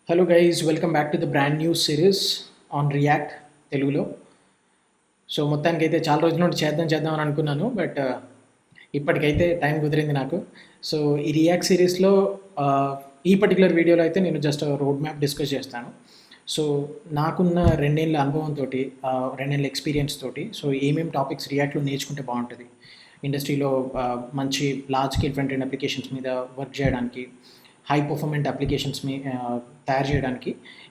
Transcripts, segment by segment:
Hello guys, welcome back to the brand new series on react తెలుగులో. So మొత్తానికైతే చాలా రోజుల నుండి చేద్దాం అని అనుకున్నాను, బట్ ఇప్పటికైతే టైం కుదిరింది నాకు. సో ఈ రియాక్ట్ సిరీస్లో ఈ పర్టికులర్ వీడియోలో అయితే నేను జస్ట్ రోడ్ మ్యాప్ డిస్కస్ చేస్తాను. సో నాకున్న రెండేళ్ళ అనుభవంతో, రెండేళ్ళ ఎక్స్పీరియన్స్ తోటి, సో ఏమేమి టాపిక్స్ రియాక్ట్లో నేర్చుకుంటే బాగుంటుంది ఇండస్ట్రీలో, మంచి large scale front end applications మీద వర్క్ చేయడానికి, హై పర్ఫార్మెంట్ అప్లికేషన్స్ తయారు చేయడానికి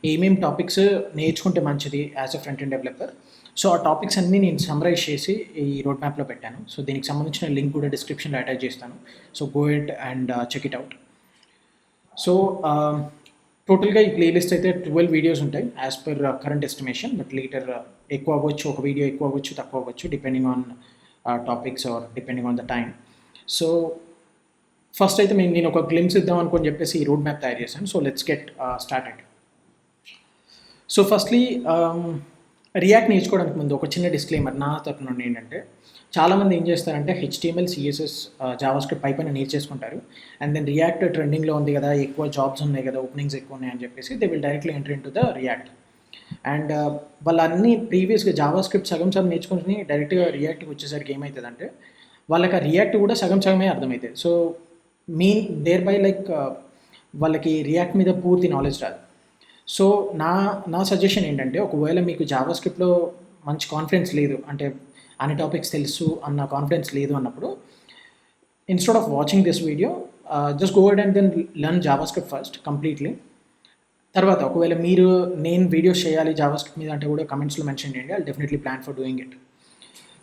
ఏమేమి టాపిక్స్ నేర్చుకుంటే మంచిది as a front end developer. So ఆ టాపిక్స్ అన్నీ నేను సమ్మరైజ్ చేసి ఈ రోడ్ మ్యాప్లో పెట్టాను. సో దీనికి సంబంధించిన లింక్ కూడా డిస్క్రిప్షన్లో అటాచ్ చేస్తాను. So go it and check it out. So టోటల్గా ఈ ప్లేలిస్ట్ అయితే 12 వీడియోస్ ఉంటాయి as per current estimation, but later ఎక్కువ అవ్వచ్చు, ఒక వీడియో ఎక్కువ అవ్వచ్చు, తక్కువ అవ్వచ్చు, depending on topics or depending on the time. So first అయితే నేను ఒక గ్లిమ్స్ ఇద్దాం అనుకొని చెప్పేసి ఈ రోడ్ మ్యాప్ తయారు చేశాను. So let's get started. So firstly react నేర్చుకోవడానికి ముందు ఒక చిన్న డిస్క్లైమర్ నా తరఫు నుండి ఏంటంటే, చాలామంది ఏం చేస్తారంటే HTML, CSS, జావాస్క్రిప్ట్ పైన నేర్చేసుకుంటారు. అండ్ దెన్ రియాక్ట్ ట్రెండింగ్లో ఉంది కదా, ఎక్కువ జాబ్స్ ఉన్నాయి కదా, ఓపెనింగ్స్ ఎక్కువ ఉన్నాయి అని చెప్పేసి they will directly enter into the React. And వాళ్ళన్నీ ప్రీవియస్గా జావాస్క్రిప్ట్ సగం నేర్చుకుని డైరెక్ట్గా రియాక్ట్కి వచ్చేసరికి ఏమవుతుందంటే, వాళ్ళకి ఆ రియాక్ట్ కూడా సగమే అర్థమవుతుంది. సో దేర్ బై వాళ్ళకి రియాక్ట్ మీద పూర్తి నాలెడ్జ్ రాదు. సో నా సజెషన్ ఏంటంటే, ఒకవేళ మీకు జావాస్క్రిప్ట్లో మంచి కాన్ఫిడెన్స్ లేదు, అంటే అన్ని టాపిక్స్ తెలుసు అన్న కాన్ఫిడెన్స్ లేదు అన్నప్పుడు, instead of watching this video just go and then learn JavaScript first completely. తర్వాత ఒకవేళ నేను వీడియోస్ చేయాలి జావాస్క్రిప్ట్ మీద అంటే కూడా కమెంట్స్లో మెన్షన్ చేయండి. I definitely plan for doing it.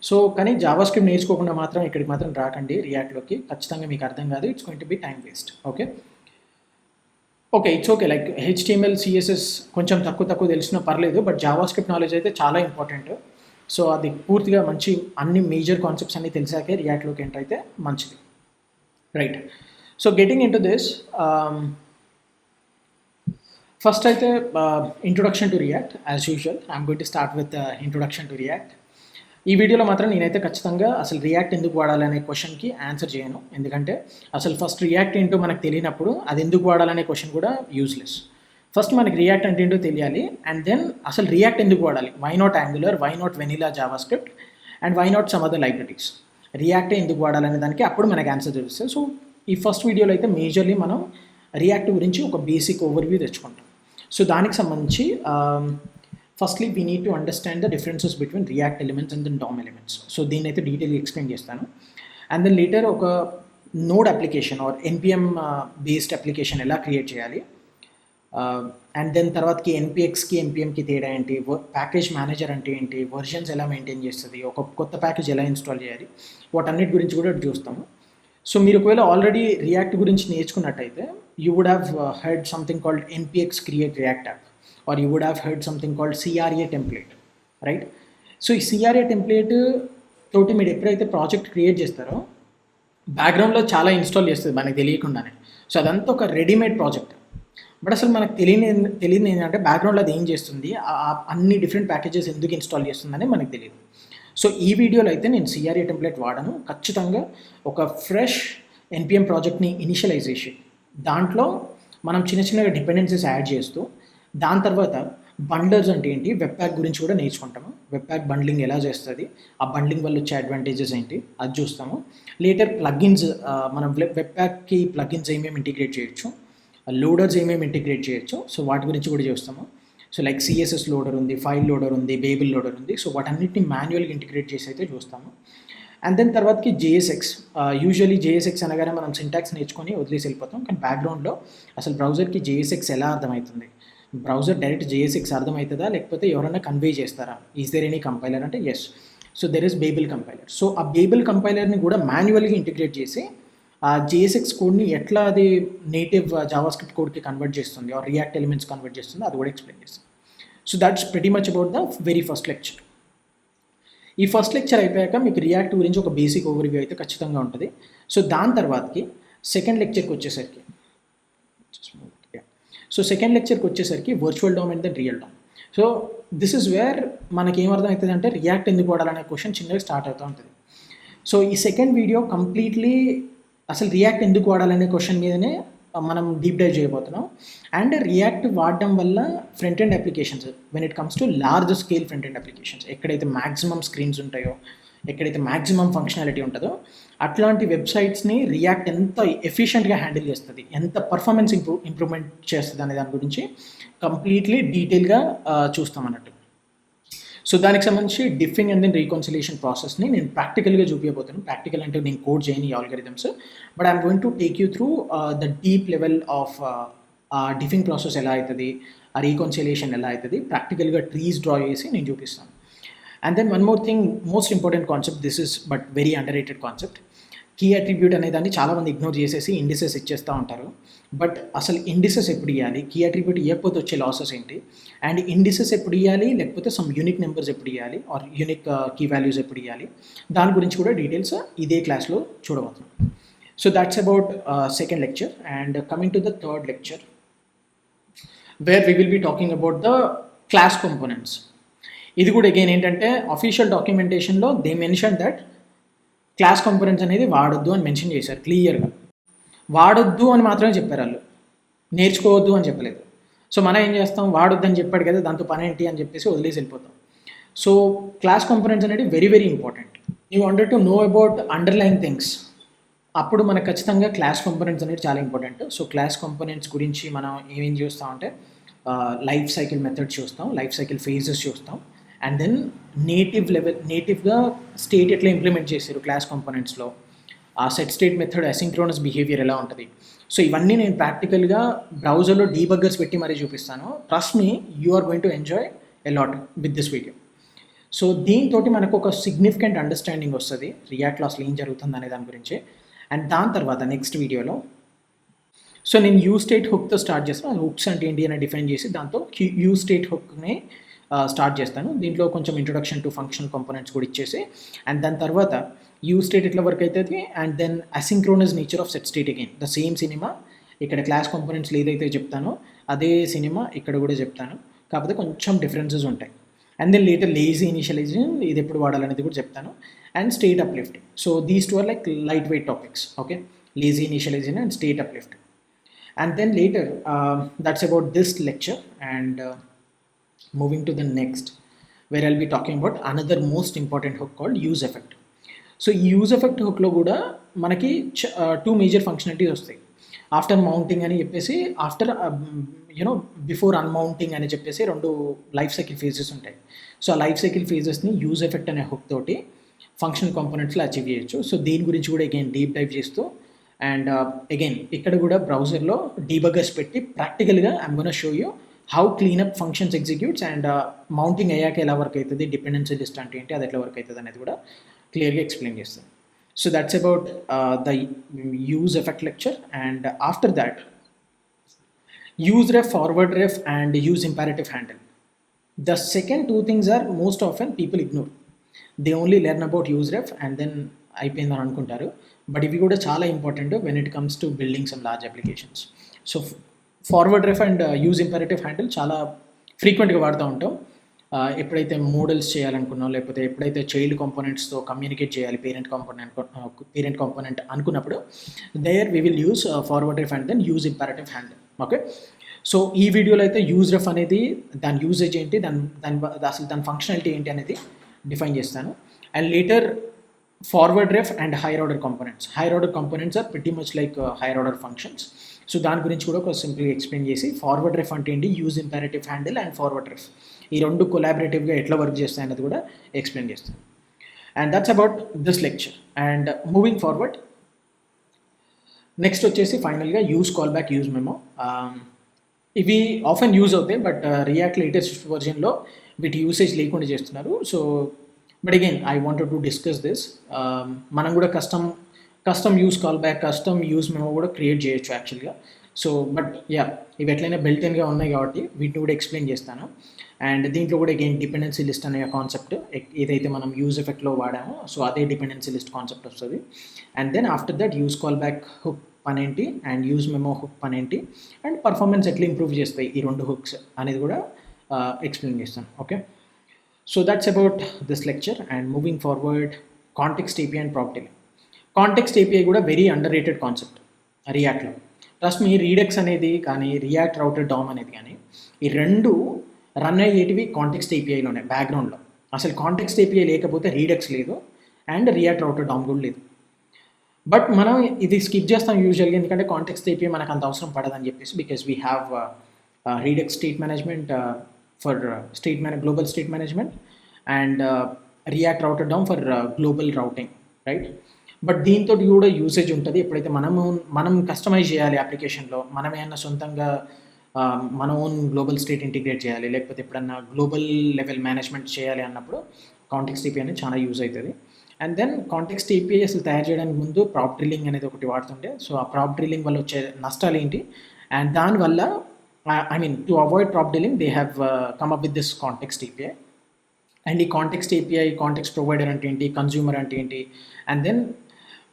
So కానీ జావాస్క్రిప్ట్ నేర్చుకోకుండా మాత్రం ఇక్కడికి మాత్రం రాకండి రియాక్ట్లోకి. ఖచ్చితంగా మీకు అర్థం కాదు. It's going to be time waste. Okay, it's okay. HTML, CSS కొంచెం తక్కువ తెలిసినా పర్లేదు, బట్ జావాస్క్రిప్ట్ నాలెడ్జ్ అయితే చాలా ఇంపార్టెంట్. సో అది పూర్తిగా మంచి అన్ని మేజర్ కాన్సెప్ట్స్ అన్నీ తెలిసాకే రియాక్ట్లోకి ఎంటర్ అయితే మంచిది, right? So getting into this, first అయితే introduction to React. As usual I'm going to start with introduction to React. ఈ వీడియోలో మాత్రం నేనైతే ఖచ్చితంగా అసలు రియాక్ట్ ఎందుకు వాడాలనే క్వశ్చన్కి ఆన్సర్ చేయను, ఎందుకంటే అసలు ఫస్ట్ రియాక్ట్ ఏంటో మనకు తెలియనప్పుడు అది ఎందుకు వాడాలనే క్వశ్చన్ కూడా యూజ్లెస్. ఫస్ట్ మనకి రియాక్ట్ అంటే ఏంటో తెలియాలి, అండ్ దెన్ అసలు రియాక్ట్ ఎందుకు వాడాలి, why not Angular, why not vanilla JavaScript, and why not some other libraries, రియాక్టే ఎందుకు వాడాలనే దానికి అప్పుడు మనకు ఆన్సర్ తెలుస్తుంది. సో ఈ ఫస్ట్ వీడియోలో అయితే మేజర్లీ మనం రియాక్ట్ గురించి ఒక బేసిక్ ఓవర్వ్యూ తెచ్చుకుంటాం. సో దానికి సంబంధించి firstly we need to understand the differences between React elements and then DOM elements. So దీన్ని అయితే డీటెయిల్గా ఎక్స్ప్లెయిన్ చేస్తాను. అండ్ దెన్ లేటర్ ఒక node application or NPM based application ఎలా క్రియేట్ చేయాలి, అండ్ దెన్ తర్వాతకి NPXకి NPMకి తేడా ఏంటి, ప్యాకేజ్ మేనేజర్ అంటే ఏంటి, వర్షన్స్ ఎలా మెయింటైన్ చేస్తుంది, ఒక కొత్త ప్యాకేజ్ ఎలా ఇన్స్టాల్ చేయాలి, వాటన్నిటి గురించి కూడా చూస్తాము. సో మీరు ఒకవేళ ఆల్రెడీ రియాక్ట్ గురించి నేర్చుకున్నట్టయితే you would have heard something called NPX create React app, or you would have heard something called CRA template, right? So ఈ CRA template తోటి మీరు ఎప్పుడైతే ప్రాజెక్ట్ క్రియేట్ చేస్తారో బ్యాక్గ్రౌండ్లో చాలా ఇన్స్టాల్ చేస్తుంది మనకి తెలియకుండానే. సో అదంతా ఒక రెడీమేడ్ ప్రాజెక్ట్, బట్ అసలు మనకు తెలియదు ఏంటంటే బ్యాక్గ్రౌండ్లో అది ఏం చేస్తుంది, అన్ని డిఫరెంట్ ప్యాకేజెస్ ఎందుకు ఇన్స్టాల్ చేస్తుందని మనకు తెలియదు. సో ఈ వీడియోలో అయితే నేను CRA template వాడను. ఖచ్చితంగా ఒక ఫ్రెష్ NPM ప్రాజెక్ట్ని ఇనిషియలైజ్ చేసి దాంట్లో మనం చిన్నగా డిపెండెన్సీస్ యాడ్ చేస్తూ, దాని తర్వాత బండ్లర్స్ అంటే ఏంటి, వెబ్ ప్యాక్ గురించి కూడా నేర్చుకుంటాము. వెబ్ ప్యాక్ బండ్లింగ్ ఎలా చేస్తుంది, ఆ బండ్లింగ్ వల్ల వచ్చే అడ్వాంటేజెస్ ఏంటి అది చూస్తాము. లేటర్ ప్లగిన్స్, మనం వెబ్ ప్యాక్కి ప్లగిన్స్ ఏమేమి ఇంటిగ్రేట్ చేయొచ్చు, లోడర్స్ ఏమేమి ఇంటిగ్రేట్ చేయొచ్చు, సో వాటి గురించి కూడా చూస్తాము. సో CSS లోడర్ ఉంది, ఫైల్ లోడర్ ఉంది, బేబుల్ లోడర్ ఉంది. సో వాటన్నిటిని మాన్యువల్గా ఇంటిగ్రేట్ చేసి అయితే చూస్తాము. అండ్ దెన్ తర్వాతకి JSX. యూజువల్లీ JSX అనగానే మనం సింటాక్స్ నేర్చుకొని వదిలేసి వెళ్ళిపోతాం, కానీ బ్యాక్గ్రౌండ్లో అసలు బ్రౌజర్కి JSX ఎలా అర్థమవుతుంది, బ్రౌజర్ డైరెక్ట్ JSX అర్థమవుతుందా, లేకపోతే ఎవరైనా కన్వే చేస్తారా, ఈజ్ దేర్ ఎనీ కంపైలర్ అంటే yes. So there is Babel compiler. So ఆ బేబుల్ కంపైలర్ని కూడా మాన్యువల్గా ఇంటిగ్రేట్ చేసి ఆ JSX కోడ్ని ఎట్లా అది నేటివ్ జావాస్క్రిప్ట్ కోడ్కి కన్వర్ట్ చేస్తుంది, ఆర్ రియాక్ట్ ఎలిమెంట్స్ కన్వర్ట్ చేస్తుంది, అది కూడా ఎక్స్ప్లెయిన్ చేస్తుంది. So that's pretty much about the very first lecture. ఈ ఫస్ట్ లెక్చర్ అయిపోయాక మీకు రియాక్ట్ గురించి ఒక బేసిక్ ఓవర్వ్యూ అయితే ఖచ్చితంగా ఉంటుంది. సో దాని తర్వాతకి సెకండ్ లెక్చర్కి వచ్చేసరికి virtual DOM and then real DOM. So this is where మనకి ఏమర్థం అవుతుంది అంటే రియాక్ట్ ఎందుకు వాడాలనే క్వశ్చన్ చిన్నగా స్టార్ట్ అవుతూ ఉంటుంది. సో ఈ సెకండ్ వీడియో కంప్లీట్లీ అసలు రియాక్ట్ ఎందుకు వాడాలనే క్వశ్చన్ మీదనే మనం డీప్ డైవ్ చేయబోతున్నాం. అండ్ రియాక్ట్ వాడడం వల్ల front end applications when it comes to large scale front end applications, ఎక్కడైతే మ్యాక్సిమం స్క్రీన్స్ ఉంటాయో, ఎక్కడైతే మ్యాక్సిమం ఫంక్షనాలిటీ ఉంటుందో అట్లాంటి వెబ్సైట్స్ని రియాక్ట్ ఎంత ఎఫిషియెంట్గా హ్యాండిల్ చేస్తుంది, ఎంత పర్ఫార్మెన్స్ ఇంప్రూవ్మెంట్ చేస్తుంది అనే దాని గురించి కంప్లీట్లీ డీటెయిల్గా చూస్తాం అన్నట్టు. సో దానికి సంబంధించి డిఫింగ్ అండ్ దెన్ రీకన్సిలేషన్ ప్రాసెస్ని నేను ప్రాక్టికల్గా చూపించబోతున్నాను. ప్రాక్టికల్ అంటే నేను కోడ్ చేయని ఈ algorithms, but I'm going to take you through the deep level of diffing process ఎలా అవుతుంది, ఆ రీకన్సిలేషన్ ఎలా అవుతుంది, ప్రాక్టికల్గా ట్రీస్ డ్రా చేసి నేను చూపిస్తాను. And then one more thing, most important concept, this is but very underrated concept. Key attribute అనే దాన్ని చాలామంది ఇగ్నోర్ చేసేసి ఇండిసెస్ ఇచ్చేస్తూ ఉంటారు. బట్ అసలు ఇండిసెస్ ఎప్పుడు ఇవ్వాలి, కీ అట్రిబ్యూట్ ఇవ్వకపోతే వచ్చే లాసెస్ ఏంటి, అండ్ ఇండిసెస్ ఎప్పుడు ఇవ్వాలి, లేకపోతే సమ్ యూనిక్ నెంబర్స్ ఎప్పుడు ఇవ్వాలి, ఆర్ యూనిక్ కీ వాల్యూస్ ఎప్పుడు ఇవ్వాలి, దాని గురించి కూడా డీటెయిల్స్ ఇదే క్లాస్లో చూడబోతున్నాం. So that's about second lecture. And coming to the third lecture, where we will be talking about the class components. ఇది కూడా అగైన్ ఏంటంటే అఫీషియల్ డాక్యుమెంటేషన్లో they mention that class components అనేది వాడొద్దు అని మెన్షన్ చేశారు క్లియర్గా. వాడొద్దు అని మాత్రమే చెప్పారు, వాళ్ళు నేర్చుకోవద్దు అని చెప్పలేదు. సో మనం ఏం చేస్తాం, వాడొద్దు అని చెప్పాడు కదా దాంతో పని ఏంటి అని చెప్పేసి వదిలేసి వెళ్ళిపోతాం. సో క్లాస్ కాంపోనెంట్స్ అనేది very very important. You wanted to know about underline things, అప్పుడు మనకు ఖచ్చితంగా క్లాస్ కాంపోనెంట్స్ అనేది చాలా ఇంపార్టెంట్. సో క్లాస్ కాంపోనెంట్స్ గురించి మనం ఏమేం చూస్తామంటే లైఫ్ సైకిల్ మెథడ్స్ చూస్తాం, లైఫ్ సైకిల్ ఫేజెస్ చూస్తాం, అండ్ దెన్ నేటివ్గా స్టేట్ ఎట్లా ఇంప్లిమెంట్ చేశారు క్లాస్ కాంపోనెంట్స్లో, ఆ set state method asynchronous behaviour ఎలా ఉంటుంది. సో ఇవన్నీ నేను ప్రాక్టికల్గా బ్రౌజర్లో డీబగ్గర్స్ పెట్టి మరీ చూపిస్తాను. Trust me, you are going to enjoy a lot with this video. So దీంతో మనకు ఒక సిగ్నిఫికెంట్ అండర్స్టాండింగ్ వస్తుంది రియాక్ట్లో అసలు ఏం జరుగుతుంది అనే దాని గురించి. అండ్ దాని తర్వాత నెక్స్ట్ వీడియోలో సో నేను యూ స్టేట్ హుక్తో స్టార్ట్ చేస్తాను. హుక్స్ అంటే ఏంటి అని డిఫైన్ చేసి దాంతో యూ స్టేట్ హుక్ని స్టార్ట్ చేస్తాను. దీంట్లో కొంచెం ఇంట్రొడక్షన్ టు ఫంక్షనల్ కాంపోనెంట్స్ కూడా ఇచ్చేసి, అండ్ దాని తర్వాత యూ స్టేట్ ఎట్లా వర్క్ అవుతుంది, and then asynchronous nature of set state again the same cinema. ఇక్కడ క్లాస్ కాంపోనెంట్స్లో ఏదైతే చెప్తానో అదే సినిమా ఇక్కడ కూడా చెప్తాను, కాకపోతే కొంచెం డిఫరెన్సెస్ ఉంటాయి. And then later lazy initialization, ఇది ఎప్పుడు వాడాలనేది కూడా చెప్తాను, and state uplifting. So these two are like lightweight topics. Okay, lazy initialization and state uplifting. And then later, that's about this lecture, and moving to the next, where I'll be talking about another most important hook called use effect. So use effect hook lo kuda manaki two major functionalities vastayi. After mounting ani cheppesi, after before unmounting ani cheppesi rendu life cycle phases untayi. So ఆ life cycle phases ni use effect ane hook toti functional components lo achieve cheyochu. So దీని గురించి కూడా again deep dive చేస్తూ, and again ఇక్కడ కూడా బ్రౌజర్లో debuggers పెట్టి ప్రాక్టికల్గా I'm gonna show you how cleanup functions executes, and mounting అయ్యాక ఎలా వర్క్ అవుతుంది, డిపెండెన్సీ లిస్ట్ అంటే ఏంటి, అది ఎట్లా వర్క్ అవుతుంది అనేది కూడా క్లియర్గా ఎక్స్ప్లెయిన్ చేస్తాను. So that's about the use effect lecture. And after that use ref, forward ref, and use imperative handle. The second two things are most often people ignore. They only learn about use ref and then అయిపోయిందని అనుకుంటారు, but ఇవి కూడా చాలా important when it comes to building some large applications. So forward ref and use imperative handle చాలా ఫ్రీక్వెంట్గా వాడుతూ ఉంటాం. ఎప్పుడైతే మోడల్స్ చేయాలనుకున్నాం, లేకపోతే ఎప్పుడైతే చైల్డ్ కాంపోనెంట్స్తో కమ్యూనికేట్ చేయాలి పేరెంట్ కాంపోనెంట్ అనుకున్నప్పుడు, there we will use forward ref and then use imperative handle. Okay, so ఈ వీడియోలో అయితే యూజ్ రెఫ్ అనేది దాని యూజేజ్ ఏంటి, అసలు దాని ఫంక్షనాలిటీ ఏంటి అనేది డిఫైన్ చేస్తాను. And later forward ref and higher order components. Higher order components are pretty much like higher order functions. So దాని గురించి కూడా ఒక సింపుల్గా ఎక్స్ప్లెయిన్ చేసి, ఫార్వర్డ్ రెఫ్ అంటే ఏంటి, use imperative handle and forward ref ఈ రెండు కొలాబరేటివ్గా ఎట్లా వర్క్ చేస్తాయి అనేది కూడా ఎక్స్ప్లెయిన్ చేస్తాను. And that's about this lecture. And moving forward, next వచ్చేసి ఫైనల్గా use call back, use memo. ఇవి ఆఫెన్ యూజ్ అవుతాయి, బట్ రియాక్ట్ లేటెస్ట్ వర్జన్లో వీటి యూసేజ్ లేకుండా చేస్తున్నారు. So but again I wanted to discuss this. మనం కూడా custom use call back, custom use memo కూడా క్రియేట్ చేయొచ్చు యాక్చువల్గా. సో బట్ యా, ఇవి ఎట్లయినా బిల్ట్-ఇన్గా ఉన్నాయి కాబట్టి వీటిని కూడా ఎక్స్ప్లెయిన్ చేస్తాను. అండ్ దీంట్లో కూడా అగైన్ డిపెండెన్సీ లిస్ట్ అనే కాన్సెప్ట్ ఏదైతే మనం యూజ్ ఎఫెక్ట్లో వాడామో, సో అదే డిపెండెన్సీ లిస్ట్ కాన్సెప్ట్ వస్తుంది. And then after that use callback hook పని ఏంటి, అండ్ యూజ్ మెమో హుక్ పని ఏంటి, అండ్ పర్ఫార్మెన్స్ ఎట్లా ఇంప్రూవ్ చేస్తాయి ఈ రెండు హుక్స్ అనేది కూడా ఎక్స్ప్లెయిన్ చేస్తాను. Okay, so that's about this lecture. And moving forward, context API and property. Context API కూడా వెరీ అండర్ రేటెడ్ కాన్సెప్ట్ రియాక్ట్లో. ట్రస్ట్ మీ రీడెక్స్ అనేది కానీ రియాక్ట్ రౌటర్ డామ్ అనేది కానీ ఈ రెండు రన్ అయ్యేటివి కాంటెక్స్ట్ ఏపీఐలోనే బ్యాక్గ్రౌండ్లో. అసలు కాంటెక్స్ట్ ఏపీఐ లేకపోతే రీడెక్స్ లేదు అండ్ రియాక్ట్ రౌటర్ డామ్ కూడా లేదు. బట్ మనం ఇది స్కిప్ చేస్తాం యూజువల్గా, ఎందుకంటే కాంటెక్స్ట్ ఏపీఐ మనకు అంత అవసరం పడదని చెప్పేసి, because we have Redux state management for global state management and React router DOM for global routing, right? But దీంతో కూడా యూసేజ్ ఉంటుంది. ఎప్పుడైతే మనం కస్టమైజ్ చేయాలి అప్లికేషన్లో, మనం ఏమన్నా సొంతంగా మన ఓన్ గ్లోబల్ స్టేట్ ఇంటిగ్రేట్ చేయాలి, లేకపోతే ఎప్పుడన్నా గ్లోబల్ లెవెల్ మేనేజ్మెంట్ చేయాలి అన్నప్పుడు కాంటెక్స్ట్ ఏపీఐ అనేది చాలా యూజ్ అవుతుంది. అండ్ దెన్ కాంటెక్స్ట్ ఏపీఐ అసలు తయారు చేయడానికి ముందు ప్రాప్ డ్రిల్లింగ్ అనేది ఒకటి వాడుతుండే. సో ఆ ప్రాప్ డ్రిల్లింగ్ వల్ల వచ్చే నష్టాలు ఏంటి, అండ్ దానివల్ల to avoid prop drilling they have come up with this context API. And ఈ కాంటెక్స్ట్ ఏపీఐ, కాంటెక్స్ట్ ప్రొవైడర్ అంటే ఏంటి, కన్జ్యూమర్ అంటే ఏంటి, అండ్ దెన్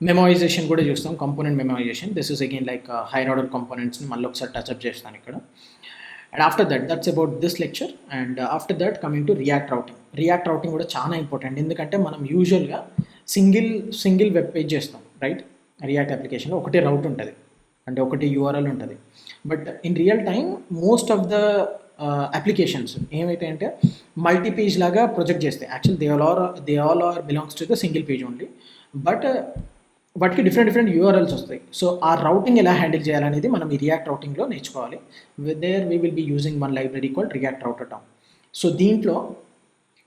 మెమోరైజేషన్ కూడా చూస్తాం, component memorization. This is again like higher order కంపోనెంట్స్ని మళ్ళీ ఒకసారి టచ్అప్ చేస్తాను ఇక్కడ. And after that's about this lecture. And after that coming to React routing. React routing కూడా చాలా ఇంపార్టెంట్, ఎందుకంటే మనం యూజువల్గా సింగిల్ వెబ్ పేజ్ చేస్తాం, రైట్? రియాక్ట్ అప్లికేషన్లో ఒకటే రౌట్ ఉంటుంది, అంటే ఒకటి యూఆర్ఎల్ ఉంటుంది. But in real time most of the applications ఏమైతే అంటే మల్టీ పేజ్ లాగా ప్రొజెక్ట్ చేస్తాయి. Actual they all are belongs to the single page only, but వాటికి డిఫరెంట్ యూఆర్ఎల్స్ వస్తాయి. సో ఆ రౌటింగ్ ఎలా హ్యాండిల్ చేయాలనేది మనం ఈ రియాక్ట్ రౌటింగ్లో నేర్చుకోవాలి. There we will be using one library called React router DOM. So దీంట్లో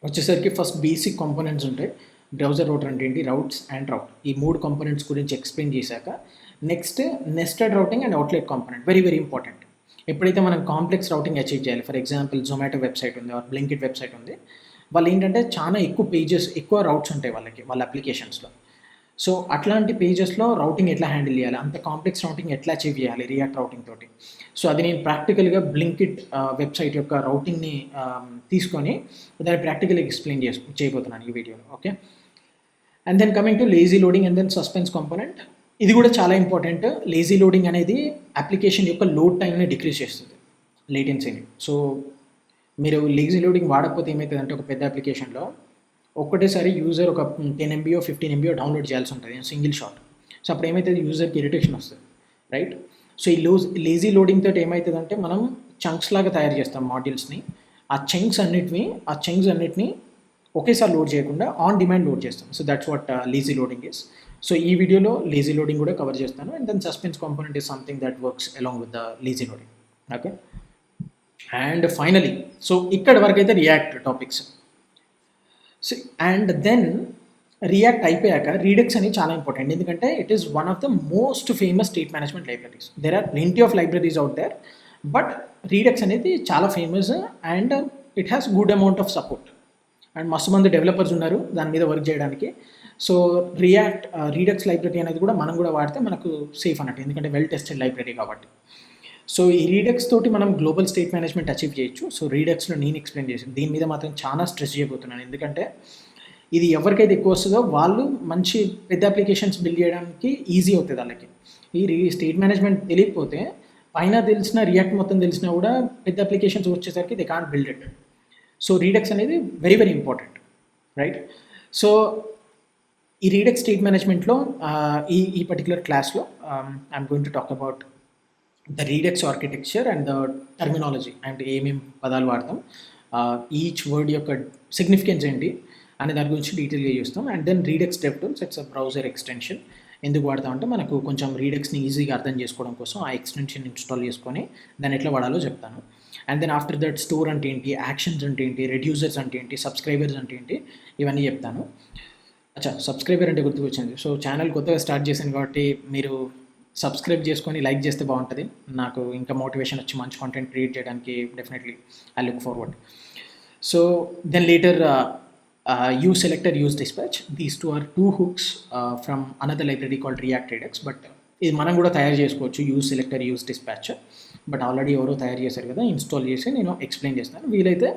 వచ్చేసరికి ఫస్ట్ బేసిక్ కాంపోనెంట్స్ ఉంటాయి. బ్రౌజర్ రౌటర్ అంటే ఏంటి, రౌట్స్ అండ్ రౌట్, ఈ 3 కాంపోనెంట్స్ గురించి ఎక్స్ప్లెయిన్ చేశాక next nested routing and outlet component, very important. ఎప్పుడైతే మనం కాంప్లెక్స్ రౌటింగ్ అచీవ్ చేయాలి, ఫర్ ఎగ్జాంపుల్ జొమాటో వెబ్సైట్ ఉంది ఆర్ బ్లింకిట్ వెబ్సైట్ ఉంది, వాళ్ళు ఏంటంటే చాలా ఎక్కువ పేజెస్, ఎక్కువ రౌట్స్ ఉంటాయి వాళ్ళ అప్లికేషన్స్లో. సో అట్లాంటి పేజెస్లో రౌటింగ్ ఎట్లా హ్యాండిల్ చేయాలి, అంత కాంప్లెక్స్ రౌటింగ్ ఎట్లా అచీవ్ చేయాలి రియాక్ట్ రౌటింగ్ తోటి. సో అది నేను ప్రాక్టికల్గా బ్లింకిట్ వెబ్సైట్ యొక్క రౌటింగ్ని తీసుకొని దాన్ని ప్రాక్టికల్గా ఎక్స్ప్లెయిన్ చేయబోతున్నాను ఈ వీడియోలో, okay? And then coming to lazy loading and then suspense component. ఇది కూడా చాలా ఇంపార్టెంట్. లేజీ లోడింగ్ అనేది అప్లికేషన్ యొక్క లోడ్ టైంని డిక్రీజ్ చేస్తుంది, లేటెన్సీని. సో మీరు లేజీ లోడింగ్ వాడకపోతే ఏమవుతుంది అంటే ఒక పెద్ద అప్లికేషన్లో ఒక్కటేసారి యూజర్ ఒక 10 MB 15 MB డౌన్లోడ్ చేయాల్సి ఉంటుంది సింగిల్ షాట్. సో అప్పుడు ఏమవుతుంది, యూజర్కి ఇరిటేషన్ వస్తుంది, రైట్? సో ఈ లేజీ లోడింగ్ తోటి ఏమవుతుందంటే మనం చంక్స్ లాగా తయారు చేస్తాం మాడ్యూల్స్ని. ఆ చంక్స్ అన్నిటిని ఒకేసారి లోడ్ చేయకుండా ఆన్ డిమాండ్ లోడ్ చేస్తాం. So that's what lazy loading is. So ఈ వీడియోలో లేజీ లోడింగ్ కూడా కవర్ చేస్తాను. And then suspense component is something that works along with the lazy loading, okay? And finally, so ఇక్కడ వరకు అయితే React topics. So and then React అయిపోయాక Redux అనేది చాలా ఇంపార్టెంట్, ఎందుకంటే it is one of the most famous state management libraries. There are plenty of libraries out there, but రీడెక్స్ అనేది చాలా famous and it has good amount of support. And మస్తు మంది developers ఉన్నారు దాని మీద వర్క్ చేయడానికి. సో రీడెక్స్ లైబ్రరీ అనేది కూడా మనం కూడా వాడితే మనకు సేఫ్ అన్నట్టు, ఎందుకంటే వెల్ టెస్టెడ్ లైబ్రరీ కాబట్టి. సో ఈ రీడెక్స్ తోటి మనం గ్లోబల్ స్టేట్ మేనేజ్మెంట్ అచీవ్ చేయొచ్చు. సో రీడెక్స్లో నేను ఎక్స్ప్లెయిన్ చేసాను, దీని మీద మాత్రం చాలా స్ట్రెస్ చేయబోతున్నాను, ఎందుకంటే ఇది ఎవరికైతే ఎక్కువ వస్తుందో వాళ్ళు మంచి పెద్ద అప్లికేషన్స్ బిల్డ్ చేయడానికి ఈజీ అవుతుంది వాళ్ళకి. ఈ స్టేట్ మేనేజ్మెంట్ తెలియకపోతే పైన తెలిసిన రియాక్ట్ మొత్తం తెలిసినా కూడా పెద్ద అప్లికేషన్స్ వచ్చేసరికి they can't build it. So Redux అనేది వెరీ ఇంపార్టెంట్, రైట్? సో ఈ రీడెక్స్ స్టేట్ మేనేజ్మెంట్లో ఈ పర్టికులర్ క్లాస్లో I'm going to talk about the Redux architecture and the terminology, అంటే ఏమేమి పదాలు వాడతాం, ఈచ్ వర్డ్ యొక్క సిగ్నిఫికెన్స్ ఏంటి అనే దాని గురించి డీటెయిల్గా చూస్తాం. And then Redux dev tools, it's a browser extension. ఎందుకు వాడతామంటే మనకు కొంచెం రీడెక్స్ని ఈజీగా అర్థం చేసుకోవడం కోసం ఆ ఎక్స్టెన్షన్ ఇన్స్టాల్ చేసుకొని దాన్ని ఎట్లా వాడాలో చెప్తాను. And then after that store అంటే ఏంటి, యాక్షన్స్ అంటే ఏంటి, రెడ్యూసర్స్ అంటే ఏంటి, సబ్స్క్రైబర్స్ అంటే ఏంటి, ఇవన్నీ చెప్తాను. అచ్చా, సబ్స్క్రైబర్ అంటే గుర్తుకొచ్చింది. సో ఛానల్ కొత్తగా స్టార్ట్ చేశాను కాబట్టి మీరు సబ్స్క్రైబ్ చేసుకొని లైక్ చేస్తే బాగుంటుంది, నాకు ఇంకా మోటివేషన్ వచ్చి మంచి కాంటెంట్ క్రియేట్ చేయడానికి definitely I look forward. So then later use selector, use dispatch. These two are two hooks from another library called React Redux, but ఇది మనం కూడా తయారు చేసుకోవచ్చు, use selector, use dispatch. But already ఎవరో తయారు చేశారు కదా, ఇన్స్టాల్ చేసి నేను ఎక్స్ప్లెయిన్ చేస్తాను. వీలైతే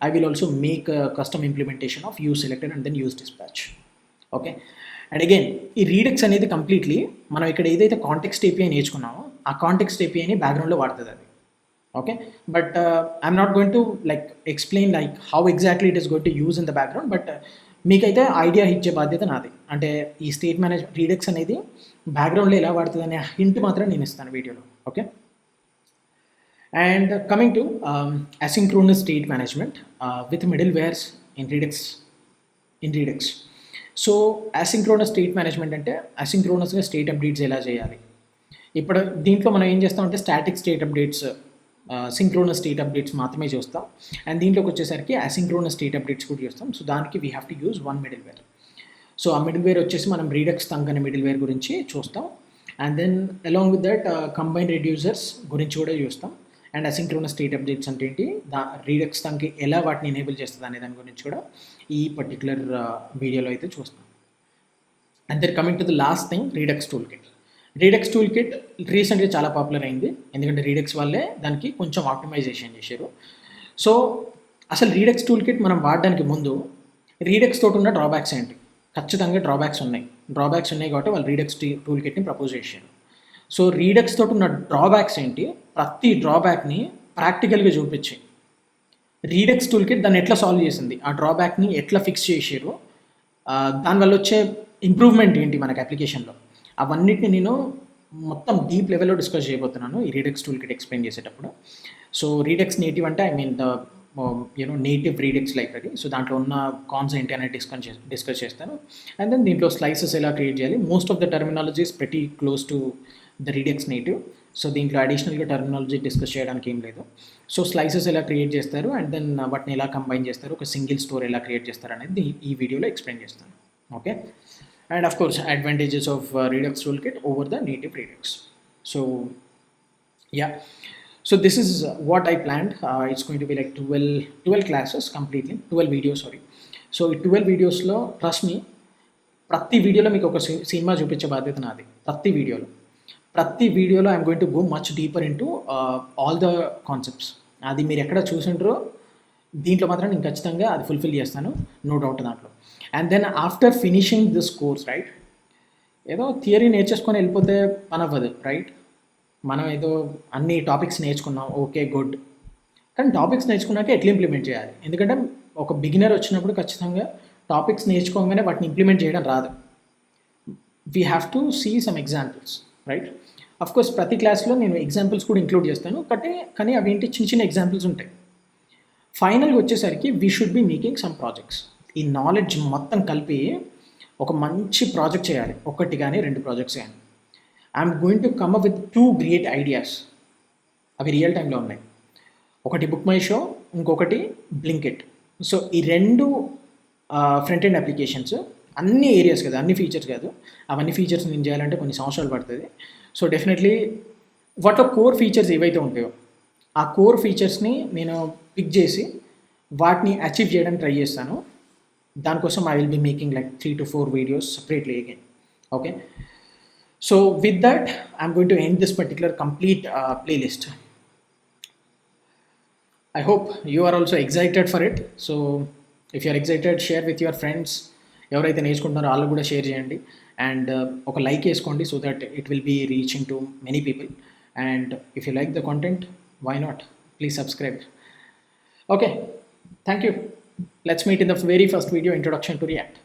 I will also make custom implementation of use selector and then use dispatch, okay? And again ఈ రీడెక్స్ అనేది కంప్లీట్లీ మనం ఇక్కడ ఏదైతే కాంటెక్స్ట్ ఏపీఐ నేర్చుకున్నామో ఆ కాంటెక్స్ట్ ఏపీఐని బ్యాక్గ్రౌండ్లో వాడుతుంది అది, okay? But I'm not going to like explain like how exactly it is going to use in the background, but మీకైతే ఐడియా ఇచ్చే బాధ్యత నాది. అంటే ఈ స్టేట్ మేనేజ్మెంట్ రీడెక్స్ అనేది బ్యాక్గ్రౌండ్లో ఎలా వాడుతుంది అనే హింట్ మాత్రం నేను ఇస్తాను వీడియోలో, Okay. And coming to asynchronous state management with middlewares in Redux. So asynchronous state management అంటే అసింక్రోనస్గా స్టేట్ అప్డేట్స్ ఎలా చేయాలి. ఇప్పుడు దీంట్లో మనం ఏం చేస్తామంటే static state updates, synchronous state updates మాత్రమే చూస్తాం. అండ్ దీంట్లోకి వచ్చేసరికి అసింక్రోనస్ స్టేట్ అప్డేట్స్ కూడా చూస్తాం. సో దానికి we have to use one middleware. So ఆ మిడిల్వేర్ వచ్చేసి మనం రీడక్స్ థంక్ అనే మిడిల్వేర్ గురించి చూస్తాం. And then along with that combine reducers గురించి కూడా చూస్తాం. అండ్ అసింక్రోనస్ స్టేట్ అప్డేట్స్ అంటే ఏంటి, రీడక్స్ థంక్కి ఎలా వాటిని ఎనేబుల్ చేస్తుంది అనే దాని గురించి కూడా ఈ పర్టికులర్ వీడియోలో అయితే చూస్తాం. And then coming to the last thing, Redux toolkit. Redux toolkit రీసెంట్గా చాలా పాపులర్ అయింది, ఎందుకంటే రీడక్స్ వాళ్ళే దానికి కొంచెం ఆప్టిమైజేషన్ చేశారు. సో అసలు రీడక్స్ టూల్ కిట్ మనం వాడడానికి ముందు రీడక్స్ తోటి ఉన్న డ్రాబ్యాక్స్ ఏంటి? ఖచ్చితంగా డ్రాబ్యాక్స్ ఉన్నాయి కాబట్టి వాళ్ళు రీడక్స్ టూల్ కిట్ని ప్రపోజ్ చేశారు. సో రీడక్స్ తోటి ఉన్న డ్రాబ్యాక్స్ ఏంటి, ప్రతి డ్రాబ్యాక్ని ప్రాక్టికల్గా చూపించి రీడక్స్ టూల్ కిట్ దాన్ని ఎట్లా సాల్వ్ చేసింది, ఆ డ్రాబ్యాక్ని ఎట్లా ఫిక్స్ చేసారు, దానివల్ల వచ్చే ఇంప్రూవ్మెంట్ ఏంటి మనకి అప్లికేషన్లో, అవన్నిటిని నేను మొత్తం డీప్ లెవెల్లో డిస్కస్ చేయబోతున్నాను ఈ రీడక్స్ టూల్ కిట్ ఎక్స్ప్లెయిన్ చేసేటప్పుడు. సో రీడక్స్ నేటివ్ అంటే I mean the native Redux library. So దాంట్లో ఉన్న కాన్స్ ఏంటి అనేది డిస్కస్ చేస్తాను. అండ్ దెన్ దీంట్లో స్లైసెస్ ఎలా క్రియేట్ చేయాలి. Most of the terminologies pretty close to the Redux native. So దీంట్లో అడిషనల్గా టర్మినాలజీ డిస్కస్ చేయడానికి ఏం లేదు. సో స్లైసెస్ ఎలా క్రియేట్ చేస్తారు అండ్ దెన్ వాటిని ఎలా కంబైన్ చేస్తారు, ఒక సింగిల్ స్టోర్ ఎలా క్రియేట్ చేస్తారు అనేది ఈ వీడియోలో ఎక్స్ప్లెయిన్ చేస్తాను. Okay. And of course advantages of Redux toolkit over the native Redux. So yeah, so this is what I planned. It's going to be like 12 classes completely, 12 videos, sorry. So ఈ 12 వీడియోస్లో trust me, ప్రతి వీడియోలో మీకు ఒక cinema చూపించే బాధ్యత నాది. ప్రతి వీడియోలో I'm going to go much deeper in to all the concepts. అది మీరు ఎక్కడ చూసింటారో దీంట్లో మాత్రం నేను ఖచ్చితంగా అది ఫుల్ఫిల్ చేస్తాను, నో డౌట్ దాంట్లో. And then after finishing this course, right, ఏదో థియరీ నేర్చేసుకొని వెళ్ళిపోతే పని అవ్వదు, రైట్. మనం ఏదో అన్ని టాపిక్స్ నేర్చుకున్నాం, ఓకే గుడ్, కానీ టాపిక్స్ నేర్చుకున్నాక ఎట్లా ఇంప్లిమెంట్ చేయాలి. ఎందుకంటే ఒక బిగినర్ వచ్చినప్పుడు ఖచ్చితంగా టాపిక్స్ నేర్చుకోగానే వాటిని ఇంప్లిమెంట్ చేయడం రాదు. We have to see some examples, right. Of course ప్రతి క్లాస్లో నేను ఎగ్జాంపుల్స్ కూడా ఇంక్లూడ్ చేస్తాను, కానీ అవి ఏంటి చిన్న ఎగ్జాంపుల్స్ ఉంటాయి. ఫైనల్గా వచ్చేసరికి we should be making some projects. ఈ నాలెడ్జ్ మొత్తం కలిపి ఒక మంచి ప్రాజెక్ట్ చేయాలి, ఒకటి కానీ 2 ప్రాజెక్ట్స్ కానీ. I'm going to come up with 2 great ideas. అవి రియల్ టైంలో ఉన్నాయి. ఒకటి బుక్ మై షో, ఇంకొకటి బ్లింకిట్. సో ఈ 2 ఫ్రంట్ ఎండ్ అప్లికేషన్స్, అన్ని ఏరియాస్ కాదు, అన్ని ఫీచర్స్ కాదు, అవన్నీ ఫీచర్స్ నేను చేయాలంటే కొన్ని సంవత్సరాలు పడుతుంది. సో డెఫినెట్లీ వాటిలో కోర్ ఫీచర్స్ ఏవైతే ఉంటాయో ఆ కోర్ ఫీచర్స్ని నేను పిక్ చేసి వాటిని అచీవ్ చేయడానికి ట్రై చేస్తాను. దానికోసం I will be making like 3 to 4 videos separately again. Okay. So with that, I'm going to end this particular complete playlist. I hope you are also excited for it. So if you are excited, share with your friends. ఎవరైతే నేర్చుకుంటున్నారో వాళ్ళు కూడా share చేయండి. And ఒక like వేసుకోండి so that it will be reaching to many people. And if you like the content, why not? Please subscribe. Okay, thank you. Let's meet in the very first video, Introduction to React.